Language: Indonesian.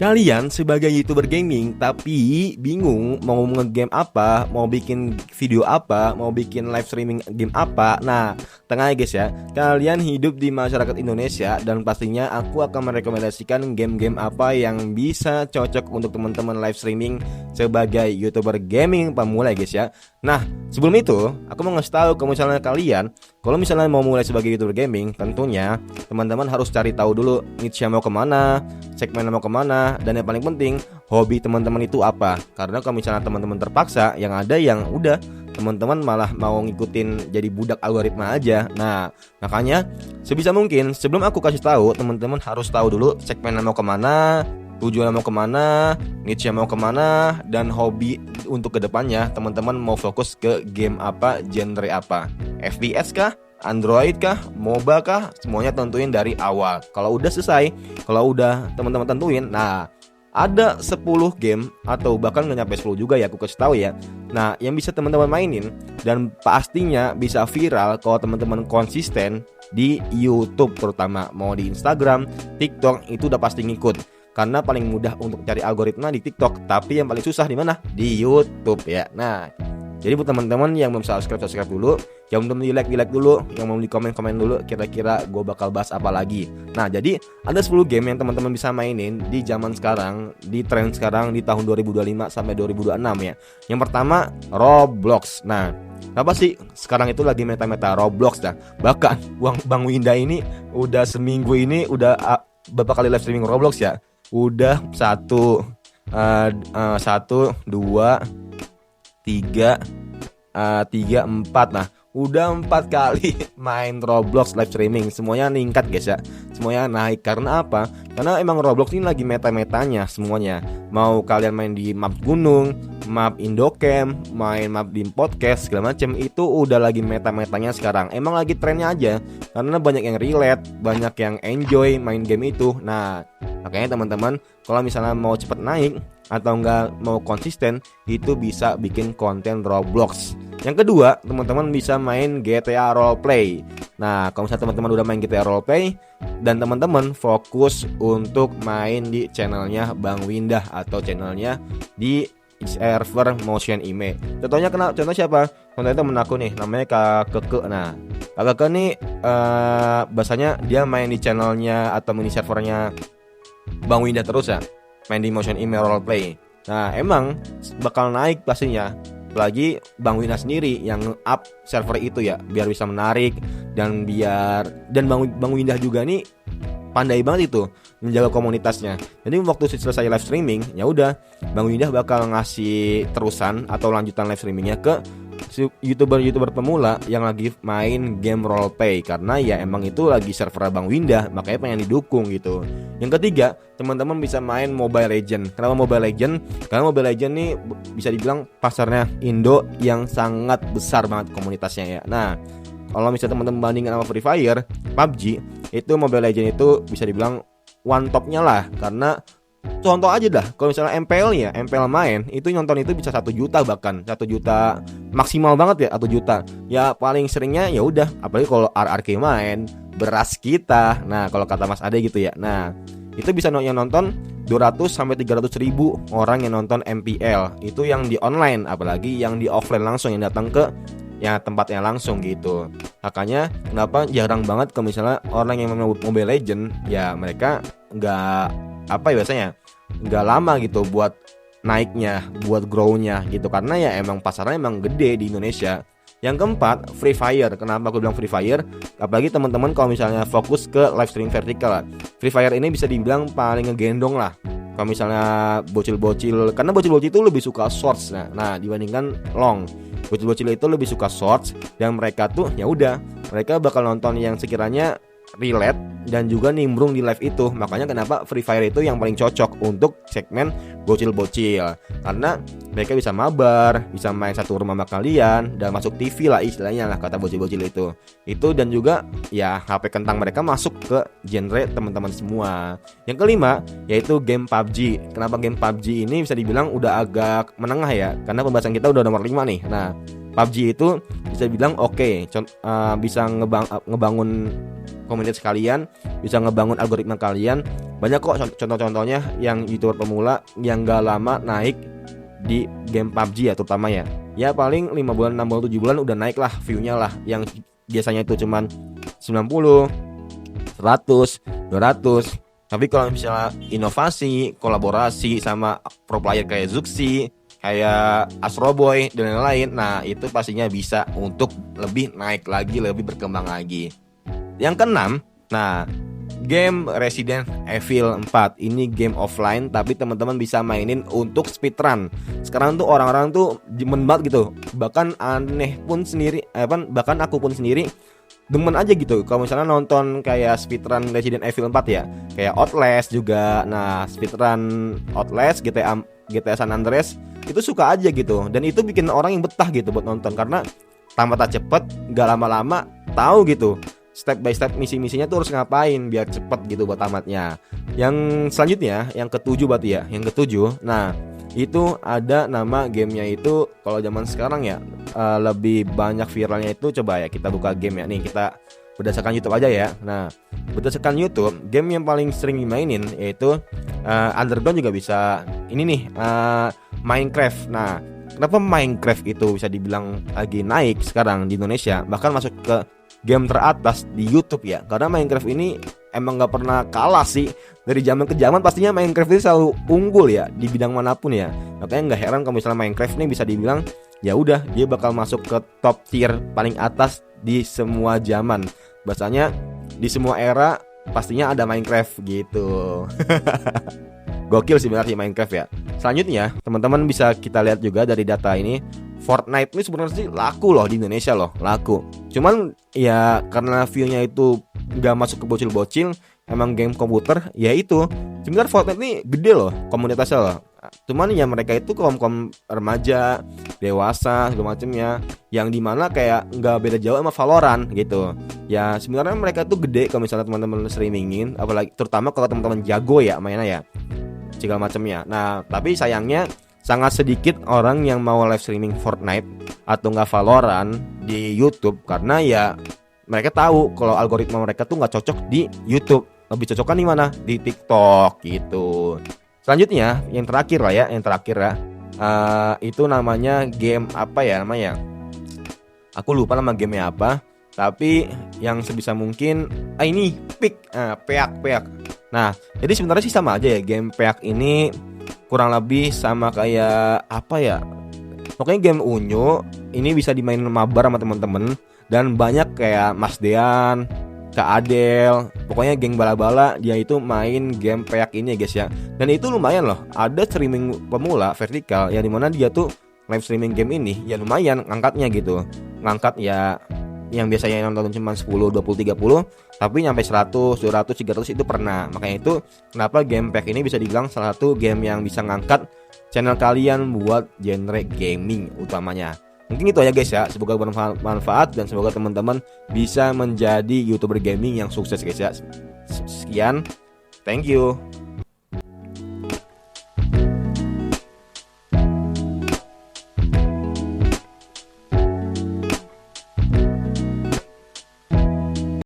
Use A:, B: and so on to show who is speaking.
A: Kalian sebagai YouTuber gaming tapi bingung mau nge-game apa, mau bikin video apa, mau bikin live streaming game apa. Nah, tenang ya guys ya. Kalian hidup di masyarakat Indonesia dan pastinya aku akan merekomendasikan game-game apa yang bisa cocok untuk teman-teman live streaming sebagai YouTuber gaming pemula guys ya. Nah, sebelum itu aku mau ngasih tahu kalau misalnya kalian misalnya mau mulai sebagai YouTuber gaming, tentunya teman-teman harus cari tahu dulu niche mau kemana, segmen mau kemana, dan yang paling penting hobi teman-teman itu apa. Karena kalau misalnya teman-teman terpaksa, yang ada yang udah teman-teman malah mau ngikutin jadi budak algoritma aja. Nah, makanya sebisa mungkin sebelum aku kasih tahu, teman-teman harus tahu dulu segmen mau kemana, tujuan mau kemana, niche mau kemana, dan hobi untuk kedepannya teman-teman mau fokus ke game apa, genre apa, FPS kah, Android kah, MOBA kah, semuanya tentuin dari awal. Kalau udah selesai, kalau udah teman-teman tentuin, nah ada 10 game atau bahkan nggak nyampe 10 juga ya, aku kasih tahu ya. Nah, yang bisa teman-teman mainin dan pastinya bisa viral kalau teman-teman konsisten di YouTube, terutama mau di Instagram, TikTok itu udah pasti ngikut. Karena paling mudah untuk cari algoritma di TikTok, tapi yang paling susah di mana? Di YouTube ya. Nah, jadi buat teman-teman yang belum subscribe dulu, yang belum di like dulu, yang belum di komen dulu, kira-kira gue bakal bahas apa lagi. Nah, jadi ada 10 game yang teman-teman bisa mainin di zaman sekarang, di tren sekarang di tahun 2025 sampai 2026 ya. Yang pertama Roblox. Nah, apa sih sekarang itu lagi meta-meta Roblox dah. Bahkan Bang Winda ini udah seminggu ini udah beberapa kali live streaming Roblox ya. Udah 1, 2, 3, 4. Nah, udah 4 kali main Roblox live streaming. Semuanya meningkat guys ya. Semuanya naik. Karena apa? Karena emang Roblox ini lagi meta-metanya semuanya. Mau kalian main di map gunung, map Indocamp, main map di podcast segala macam, itu udah lagi meta-metanya sekarang. Emang lagi trennya aja. Karena banyak yang relate, banyak yang enjoy main game itu. Nah, makanya teman-teman kalau misalnya mau cepet naik atau enggak mau konsisten, itu bisa bikin konten Roblox. Yang kedua, teman-teman bisa main GTA Roleplay. Nah, kalau misalnya teman-teman udah main GTA Roleplay dan teman-teman fokus untuk main di channelnya Bang Windah atau channelnya di server Motion Ime. Contoh siapa? Contohnya temen aku nih, namanya Kak Keke. Nah, Kak Keke nih bahasanya dia main di channelnya atau mini servernya Bang Windah terus ya, main di Motion Ime Roleplay. Nah, emang bakal naik pastinya. Apalagi Bang Windah sendiri yang up server itu ya, biar bisa menarik dan Bang Windah juga nih pandai banget itu menjaga komunitasnya. Jadi waktu selesai live streaming, ya udah Bang Windah bakal ngasih terusan atau lanjutan live streamingnya ke YouTuber pemula yang lagi main game roleplay. Karena ya emang itu lagi server Bang Windah, makanya pengen didukung gitu. Yang ketiga, teman-teman bisa main Mobile Legend. Kenapa Mobile Legend? Karena Mobile Legend nih bisa dibilang pasarnya Indo yang sangat besar banget komunitasnya ya. Nah, kalau misalnya teman-teman bandingkan sama Free Fire, PUBG, itu Mobile Legend itu bisa dibilang one topnya lah. Karena contoh aja dah, kalau misalnya MPL main, itu nonton itu bisa 1 juta, bahkan 1 juta maksimal banget ya, 1 juta. Ya paling seringnya ya udah, apalagi kalau RRQ main, beras kita. Nah, kalau kata Mas Ade gitu ya. Nah, itu bisa yang nonton 200 sampai 300 ribu orang yang nonton MPL. Itu yang di online, apalagi yang di offline langsung, yang datang ke ya tempatnya langsung gitu. Makanya kenapa jarang banget kalau misalnya orang yang main Mobile Legend, ya mereka biasanya nggak lama gitu buat naiknya, buat grownya gitu. Karena ya emang pasarnya emang gede di Indonesia. Yang keempat, Free Fire. Kenapa aku bilang Free Fire? Apalagi teman-teman kalau misalnya fokus ke live streaming vertikal lah. Free Fire ini bisa dibilang paling ngegendong lah kalau misalnya bocil-bocil, karena bocil-bocil itu lebih suka shorts. Nah dibandingkan long, bocil-bocil itu lebih suka shorts, dan mereka tuh ya udah, mereka bakal nonton yang sekiranya relate dan juga nimbrung di live itu. Makanya kenapa Free Fire itu yang paling cocok untuk segmen bocil-bocil, karena mereka bisa mabar, bisa main satu rumah sama kalian dan masuk TV lah istilahnya lah, kata bocil-bocil itu. Dan juga ya HP kentang mereka masuk ke genre teman-teman semua. Yang kelima yaitu game PUBG. Kenapa game PUBG ini bisa dibilang udah agak menengah ya, karena pembahasan kita udah nomor 5 nih. Nah, PUBG itu bisa bilang oke, bisa ngebangun komunitas kalian, bisa ngebangun algoritma kalian. Banyak kok contoh-contohnya yang YouTuber pemula yang gak lama naik di game PUBG ya terutama ya. Ya paling 5 bulan, 6 bulan, 7 bulan udah naik lah view-nya lah. Yang biasanya itu cuman 90, 100, 200. Tapi kalau misalnya inovasi, kolaborasi sama pro player kayak Zuxi, kayak Astroboy dan lain-lain, nah itu pastinya bisa untuk lebih naik lagi, lebih berkembang lagi. Yang keenam, nah game Resident Evil 4 ini game offline tapi teman-teman bisa mainin untuk speedrun. Sekarang tuh orang-orang tuh demen banget gitu. Bahkan bahkan aku pun sendiri demen aja gitu kalau misalnya nonton kayak speedrun Resident Evil 4 ya. Kayak Outlast juga. Nah, speedrun Outlast, GTA San Andreas itu suka aja gitu. Dan itu bikin orang yang betah gitu buat nonton karena tamatnya cepet, gak lama-lama tahu gitu step by step misi-misinya tuh harus ngapain biar cepet gitu buat tamatnya. Yang selanjutnya, yang ketujuh berarti ya. Yang ketujuh, nah itu ada nama gamenya itu kalau zaman sekarang ya lebih banyak viralnya itu, coba ya kita buka game ya. Nih kita berdasarkan YouTube aja ya. Nah berdasarkan YouTube, game yang paling sering dimainin yaitu Underground juga bisa. Ini nih Minecraft. Nah kenapa Minecraft itu bisa dibilang lagi naik sekarang di Indonesia, bahkan masuk ke game teratas di YouTube ya, karena Minecraft ini emang gak pernah kalah sih. Dari zaman ke zaman pastinya Minecraft ini selalu unggul ya di bidang manapun ya. Makanya gak heran kalau misalnya Minecraft ini bisa dibilang ya udah dia bakal masuk ke top tier paling atas di semua zaman. Bahasanya di semua era pastinya ada Minecraft gitu. Gokil sih benar sih Minecraft ya. Selanjutnya teman-teman bisa kita lihat juga dari data ini, Fortnite ini sebenarnya sih laku loh di Indonesia loh, laku. Cuman ya karena view-nya itu gak masuk ke bocil-bocil, emang game komputer, ya itu. Sebenarnya Fortnite ini gede loh komunitasnya loh. Cuman ya mereka itu kaum remaja, dewasa, segala macemnya, yang dimana kayak nggak beda jauh sama Valorant gitu. Ya sebenarnya mereka tuh gede kalau misalnya teman-teman streamingin, apalagi terutama kalau teman-teman jago ya mainnya ya, segala macemnya. Nah tapi sayangnya sangat sedikit orang yang mau live streaming Fortnite atau nggak Valorant di YouTube, karena ya mereka tahu kalau algoritma mereka tuh nggak cocok di YouTube, lebih cocokkan di mana, di TikTok gitu. Selanjutnya yang terakhir lah ya, itu namanya game apa ya namanya? Aku lupa nama gamenya apa. Tapi yang sebisa mungkin ini Peak. Nah jadi sebenarnya sih sama aja ya, game Peak ini kurang lebih sama kayak apa ya, pokoknya game Unyu ini bisa dimainin mabar sama temen-temen. Dan banyak kayak Mas Dean, Kak Adel, pokoknya geng bala-bala dia itu main game Peak ini ya guys ya. Dan itu lumayan loh, ada streaming pemula vertikal yang dimana dia tuh live streaming game ini ya lumayan ngangkatnya gitu. Ngangkat ya yang biasanya nonton cuma 10, 20, 30, tapi nyampe 100, 200, 300 itu pernah. Makanya itu kenapa game Peak ini bisa dibilang salah satu game yang bisa ngangkat channel kalian buat genre gaming utamanya. Mungkin itu aja guys ya, semoga bermanfaat dan semoga teman-teman bisa menjadi YouTuber gaming yang sukses guys ya. Sekian, thank you.